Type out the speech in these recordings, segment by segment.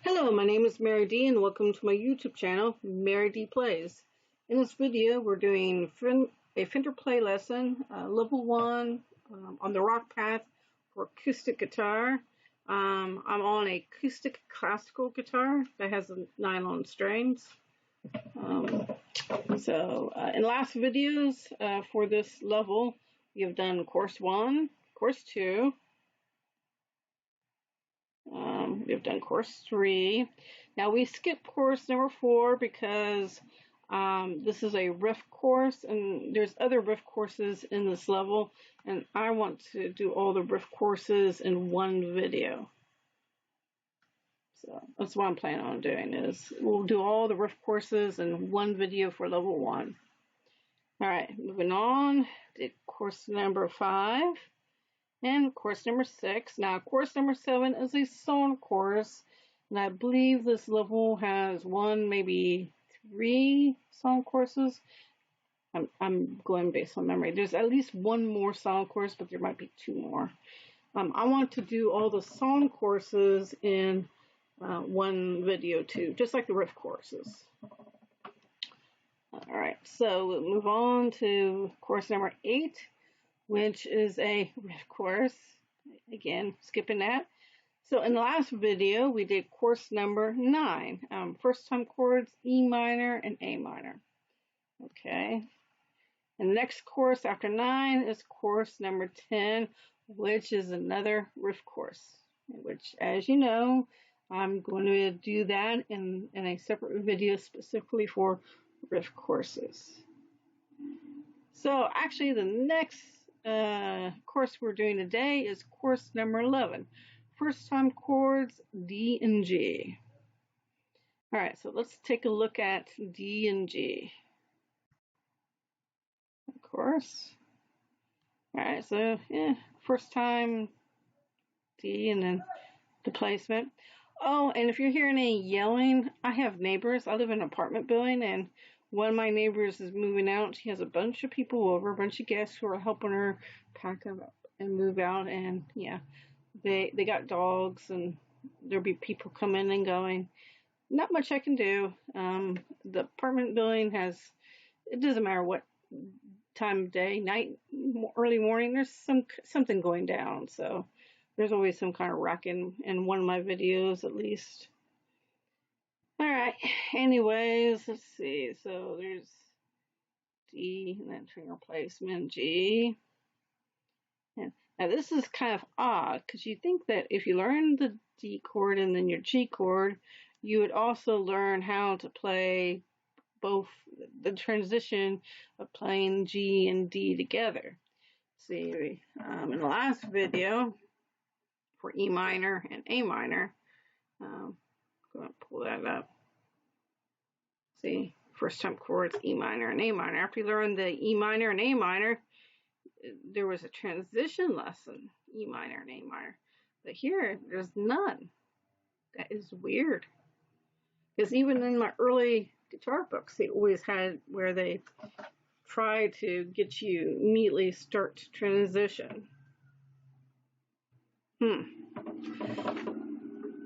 Hello, my name is MaryD and welcome to my YouTube channel, MaryD Plays. In this video, we're doing a Fender play lesson, level 1 on the rock path for acoustic guitar. I'm on a acoustic classical guitar that has nylon strings. In last videos for this level, we have done course 1, course 2. We've done course 3. Now we skipped course number 4 because this is a riff course and there's other riff courses in this level, and I want to do all the riff courses in one video. So that's what I'm planning on doing, is we'll do all the riff courses in one video for level 1. Alright, moving on to course number 5. And course number 6. Now, course number 7 is a song course, and I believe this level has 1, maybe 3 song courses. I'm going based on memory. There's at least 1 more song course, but there might be 2 more. I want to do all the song courses in one video too, just like the riff courses. All right, so we'll move on to course number 8. Which is a riff course. Again, skipping that. So in the last video, we did course number 9. First time chords, E minor and A minor. Okay. And the next course after 9 is course number 10, which is another riff course. Which, as you know, I'm going to do that in a separate video specifically for riff courses. So actually the next course we're doing today is course number 11. First time chords, D and G. Alright, so let's take a look at D and G. Of course. Alright, so yeah, first time D and then the placement. Oh, and if you're hearing any yelling, I have neighbors. I live in an apartment building, and one of my neighbors is moving out. She has a bunch of people over, a bunch of guests who are helping her pack up and move out. And yeah, they got dogs, and there'll be people coming and going. Not much I can do. The apartment building has, it doesn't matter what time of day, night, early morning, there's something going down. So there's always some kind of racket in one of my videos at least. Alright, anyways, let's see. So there's D and then finger placement, G. And now this is kind of odd because you think that if you learn the D chord and then your G chord, you would also learn how to play both the transition of playing G and D together. See, in the last video for E minor and A minor, I'm going to pull that up. See, first time chords, E minor and A minor. After you learn the E minor and A minor, there was a transition lesson, E minor and A minor. But here, there's none. That is weird. Because even in my early guitar books, they always had where they try to get you immediately start to transition.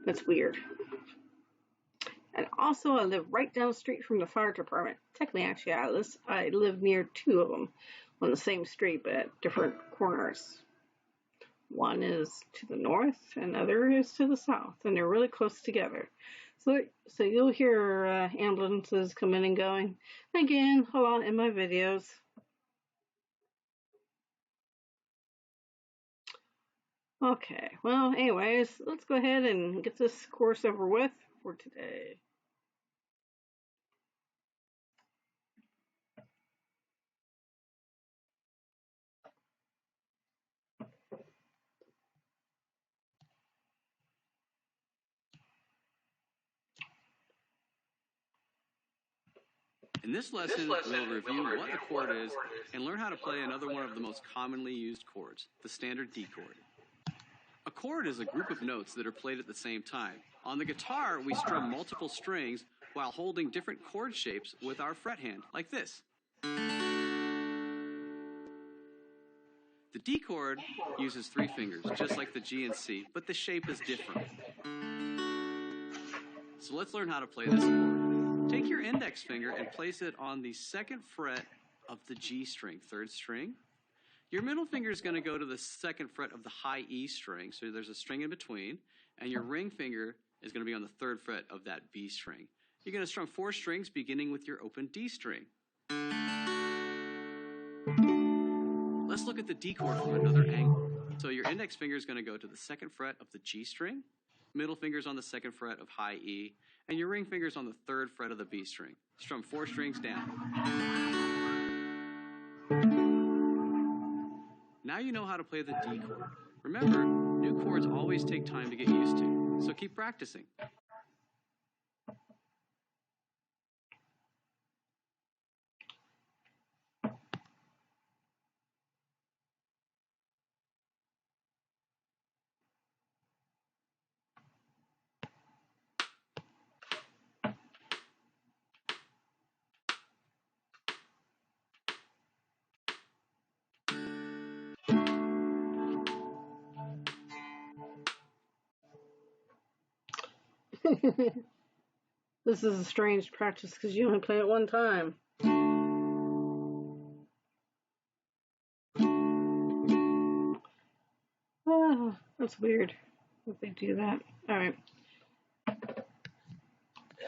That's weird. And also, I live right down the street from the fire department. Technically, actually, I live near 2 of them on the same street, but at different corners. One is to the north, and the other is to the south, and they're really close together. So you'll hear ambulances coming and going. Again, a lot in my videos. Okay, well, anyways, let's go ahead and get this course over with for today. In this lesson, we'll review what a chord is and learn how to play another one of the most commonly used chords, the standard D chord. A chord is a group of notes that are played at the same time. On the guitar, we strum multiple strings while holding different chord shapes with our fret hand, like this. The D chord uses 3 fingers, just like the G and C, but the shape is different. So let's learn how to play this chord. Take your index finger and place it on the 2nd fret of the G string, 3rd string. Your middle finger is going to go to the 2nd fret of the high E string, so there's a string in between, and your ring finger is going to be on the 3rd fret of that B string. You're going to strum 4 strings beginning with your open D string. Let's look at the D chord from another angle. So your index finger is going to go to the 2nd fret of the G string, middle finger is on the 2nd fret of high E, and your ring finger is on the 3rd fret of the B string. Strum 4 strings down. Now you know how to play the D chord. Remember, new chords always take time to get used to, so keep practicing. This is a strange practice because you only play it one time. Oh, that's weird if they do that. Alright.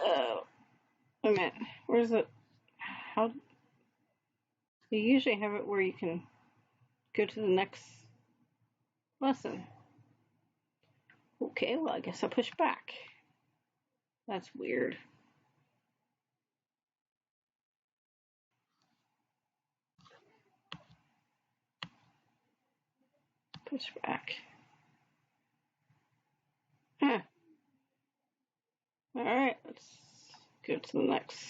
Oh, wait a minute. Where's it? How? You usually have it where you can go to the next lesson. Okay, well, I guess I'll push back. That's weird. Push back. Huh. Alright, let's go to the next.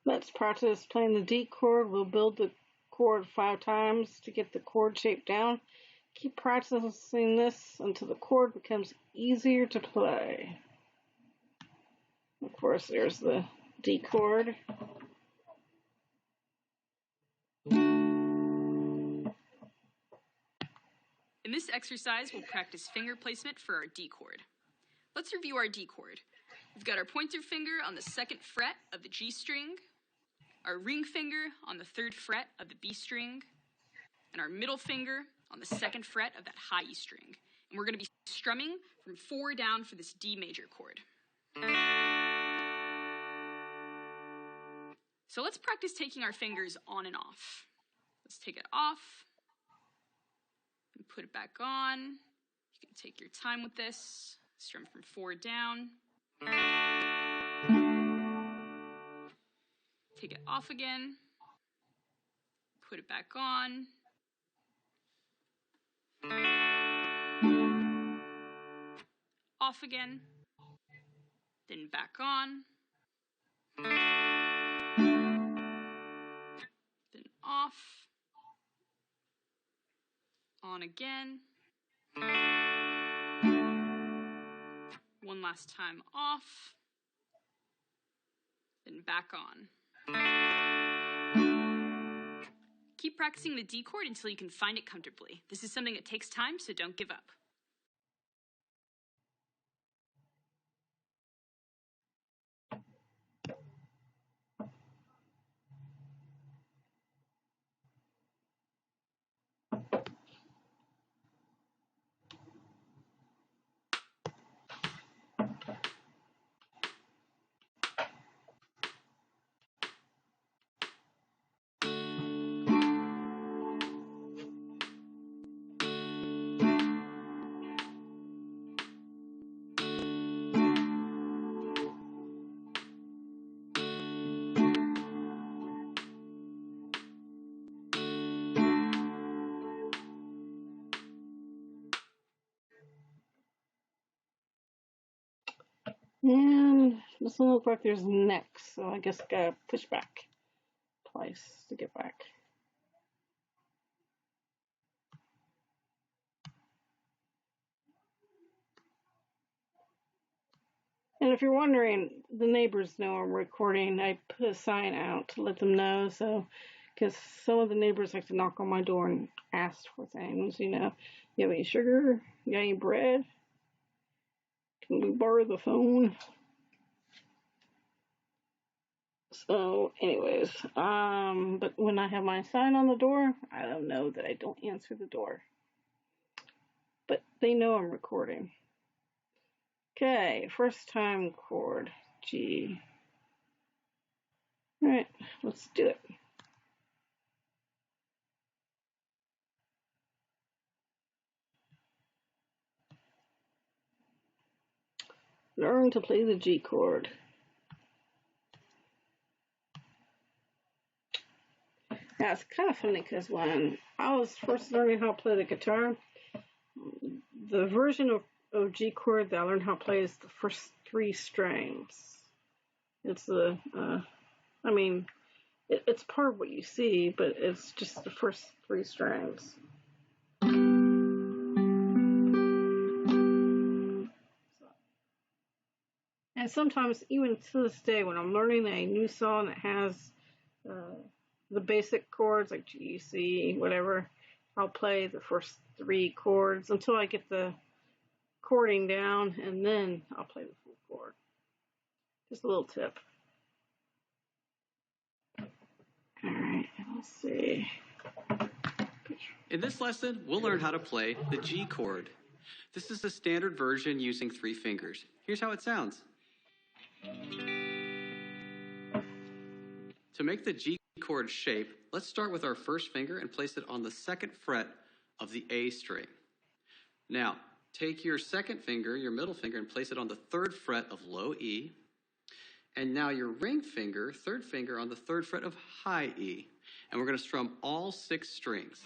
Let's practice playing the D chord. We'll build the chord 5 times to get the chord shape down. Keep practicing this until the chord becomes easier to play. Of course, there's the D chord. In this exercise, we'll practice finger placement for our D chord. Let's review our D chord. We've got our pointer finger on the 2nd fret of the G string, our ring finger on the 3rd fret of the B string, and our middle finger on the 2nd fret of that high E string. And we're going to be strumming from 4 down for this D major chord. So let's practice taking our fingers on and off. Let's take it off and put it back on. You can take your time with this. Strum from 4 down. Take it off again. Put it back on. Off again. Then back on. Then off. On again. One last time off. Then back on. Keep practicing the D chord until you can find it comfortably. This is something that takes time, so don't give up. And doesn't look like there's necks, so I guess I gotta push back twice to get back. And if you're wondering, the neighbors know I'm recording. I put a sign out to let them know, so because some of the neighbors like to knock on my door and ask for things, you know. You have any sugar? You got any bread? Can we borrow the phone? So, anyways, but when I have my sign on the door, I don't know that I don't answer the door. But they know I'm recording. Okay, first time chord, G. All right, let's do it. Learn to play the G chord. Now, it's kind of funny because when I was first learning how to play the guitar, the version of G chord that I learned how to play is the first 3 strings. It's the, I mean, it's part of what you see, but it's just the first 3 strings. And sometimes, even to this day, when I'm learning a new song that has the basic chords like G, C, whatever, I'll play the first 3 chords until I get the chording down, and then I'll play the full chord. Just a little tip. All right, let's see. In this lesson, we'll learn how to play the G chord. This is the standard version using 3 fingers. Here's how it sounds. To make the G chord shape, let's start with our first finger and place it on the 2nd fret of the A string. Now, take your 2nd finger, your middle finger, and place it on the 3rd fret of low E. And now your ring finger, 3rd finger, on the 3rd fret of high E. And we're going to strum all 6 strings.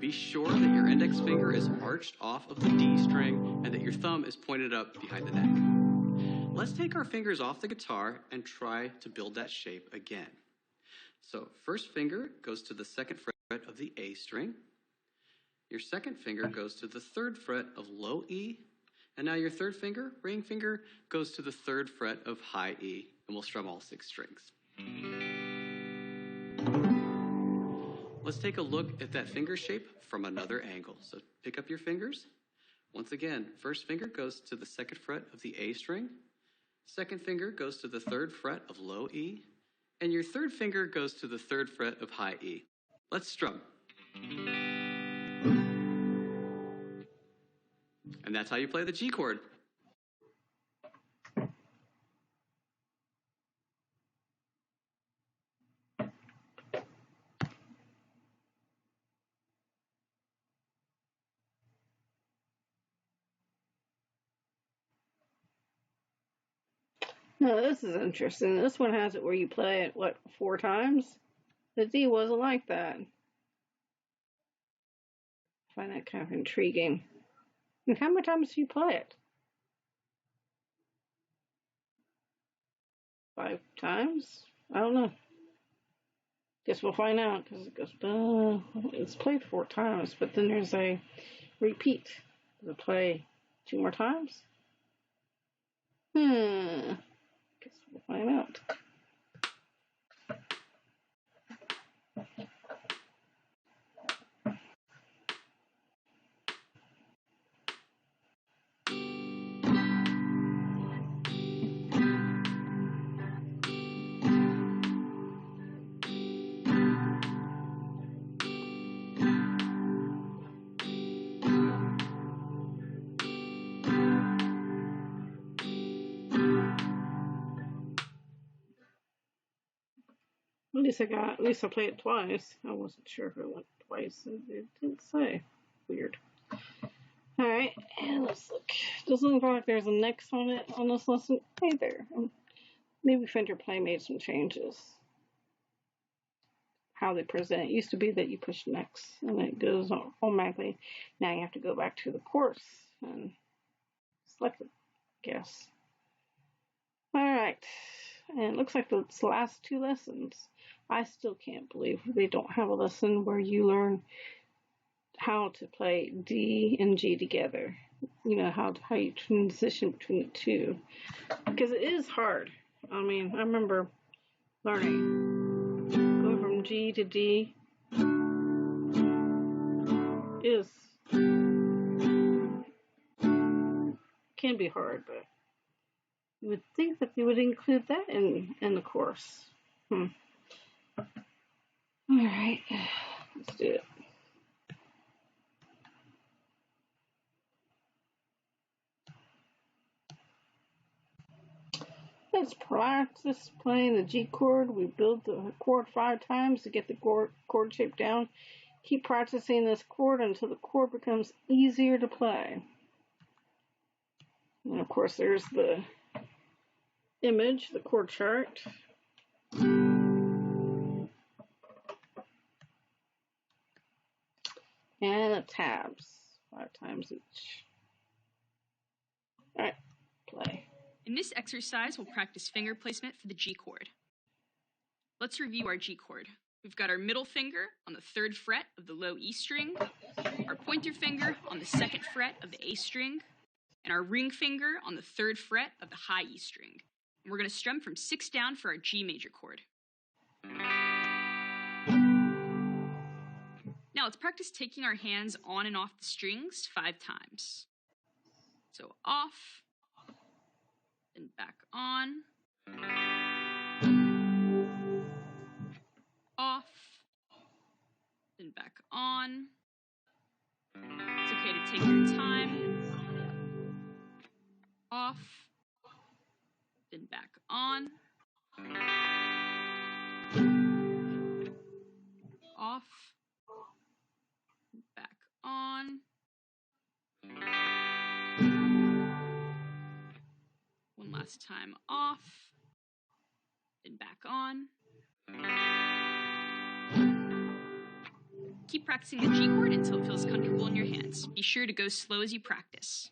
Be sure that your index finger is arched off of the D string and that your thumb is pointed up behind the neck. Let's take our fingers off the guitar and try to build that shape again. So first finger goes to the 2nd fret of the A string. Your 2nd finger goes to the 3rd fret of low E. And now your 3rd finger, ring finger, goes to the 3rd fret of high E. And we'll strum all 6 strings. Let's take a look at that finger shape from another angle. So pick up your fingers. Once again, first finger goes to the 2nd fret of the A string. 2nd finger goes to the 3rd fret of low E. And your 3rd finger goes to the 3rd fret of high E. Let's strum. And that's how you play the G chord. Now, this is interesting. This one has it where you play it, 4 times? The D wasn't like that. I find that kind of intriguing. And how many times do you play it? 5 times? I don't know. Guess we'll find out, because it goes, it's played 4 times, but then there's a repeat. Does it play 2 more times? Guess we'll find out. At least I played it twice. I wasn't sure if it went twice. It didn't say. Weird. Alright, and let's look. Doesn't look like there's a next on it on this lesson. Hey there. Maybe Fender Play made some changes. How they present. It used to be that you push next and it goes automatically. Now you have to go back to the course and select it, I guess. Alright. And it looks like the last 2 lessons. I still can't believe they don't have a lesson where you learn how to play D and G together. You know, how you transition between the 2. Because it is hard. I mean, I remember learning. Going from G to D can be hard, but you would think that they would include that in the course. All right, let's do it. Let's practice playing the G chord. We build the chord 5 times to get the chord shape down. Keep practicing this chord until the chord becomes easier to play. And of course, there's the image, the chord chart. And the tabs, 5 times each. All right, play. In this exercise, we'll practice finger placement for the G chord. Let's review our G chord. We've got our middle finger on the 3rd fret of the low E string, our pointer finger on the 2nd fret of the A string, and our ring finger on the 3rd fret of the high E string. And we're going to strum from 6 down for our G major chord. Now let's practice taking our hands on and off the strings 5 times. So off, then back on, off, then back on. It's okay to take your time. Off, then back on, off, back on. One last time, off, then back on. Keep practicing the G chord until it feels comfortable in your hands. Be sure to go slow as you practice.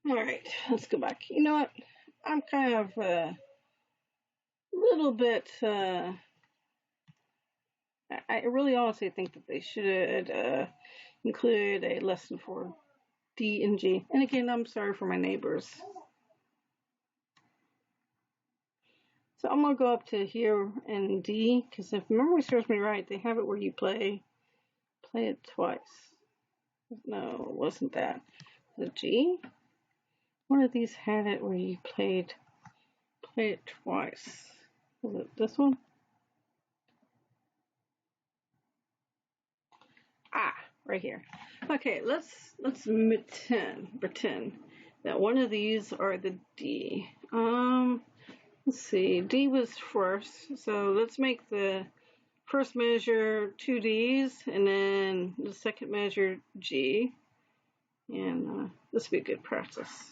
All right, let's go back. You know what? I'm kind of a little bit, I really honestly think that they should include a lesson for D and G. And again, I'm sorry for my neighbors. So I'm going to go up to here in D, because if memory serves me right, they have it where you play it twice. No, it wasn't that. The G? One of these had it where you play it twice. Was it this one? Ah, right here. Okay, let's pretend that one of these are the D. Let's see. D was first, so let's make the first measure 2 Ds, and then the second measure G. And this would be a good practice.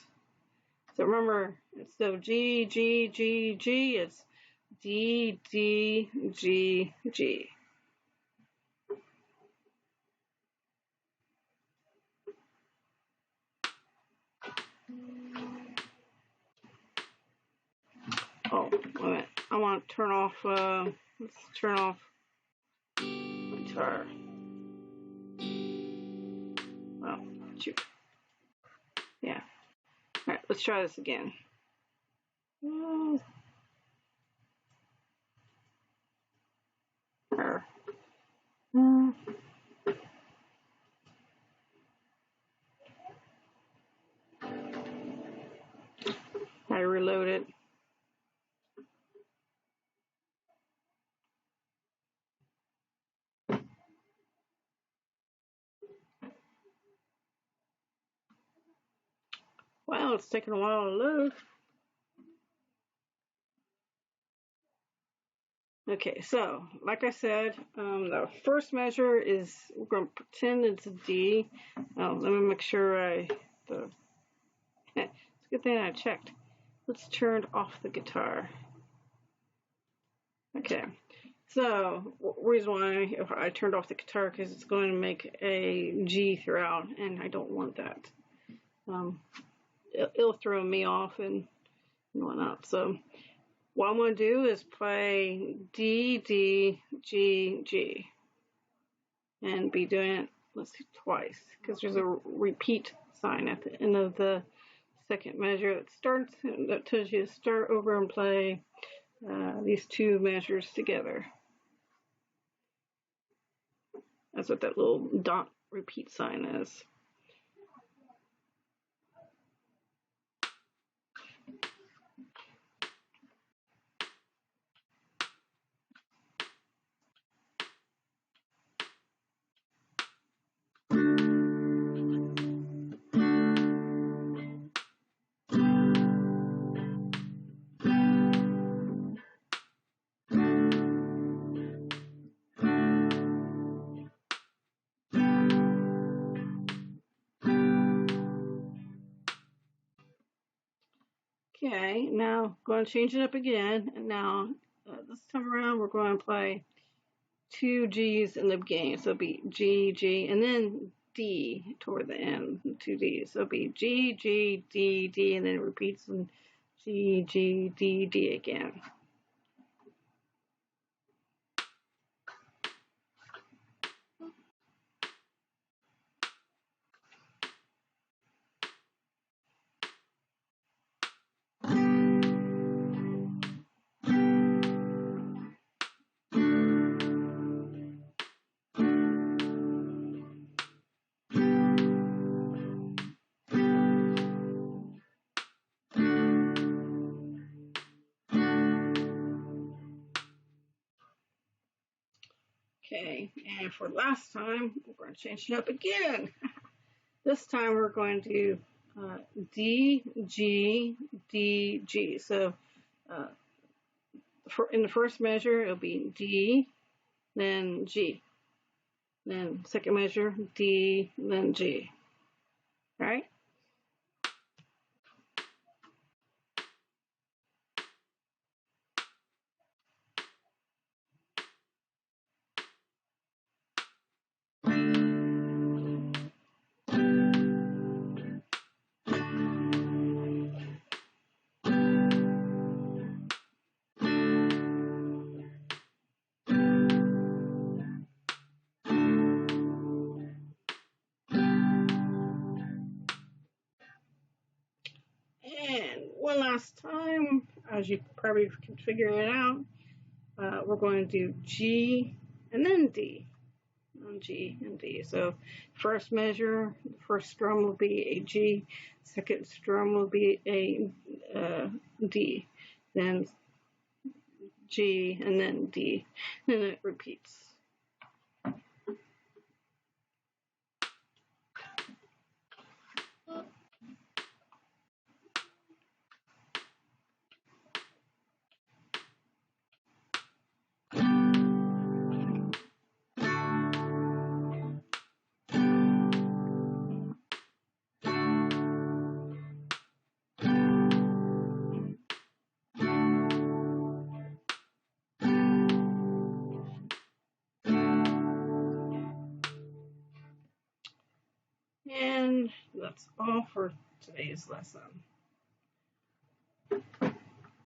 So remember, instead of G, G, G, G, it's D, D, G, G. Oh, wait a minute. I want to turn off, let's turn off my guitar. Oh, shoot. Yeah. All right, let's try this again. I reload it. Well, it's taking a while to load. Okay, so like I said, the first measure is, we're going to pretend it's a D. Oh, let me make sure it's a good thing I checked. Let's turn off the guitar. Okay, so reason why I turned off the guitar, because it's going to make a G throughout, and I don't want that. It'll throw me off and whatnot. So what I'm going to do is play D, D, G, G, and be doing it, let's see, twice, because there's a repeat sign at the end of the second measure that tells you to start over and play these two measures together. That's what that little dot repeat sign is. Okay, now going to change it up again, and now this time around we're going to play two G's in the beginning, so it'll be G, G, and then D toward the end, two D's. So it'll be G, G, D, D, and then it repeats in G, G, D, D again. Okay, and for last time, we're going to change it up again. This time we're going to do D, G, D, G. So in the first measure, it'll be D, then G. Then second measure, D, then G. All right? And one last time, as you probably can figure it out, we're going to do G and then D. G and D. So first measure, first strum will be a G, second strum will be a D, then G and then D, and it repeats. And that's all for today's lesson.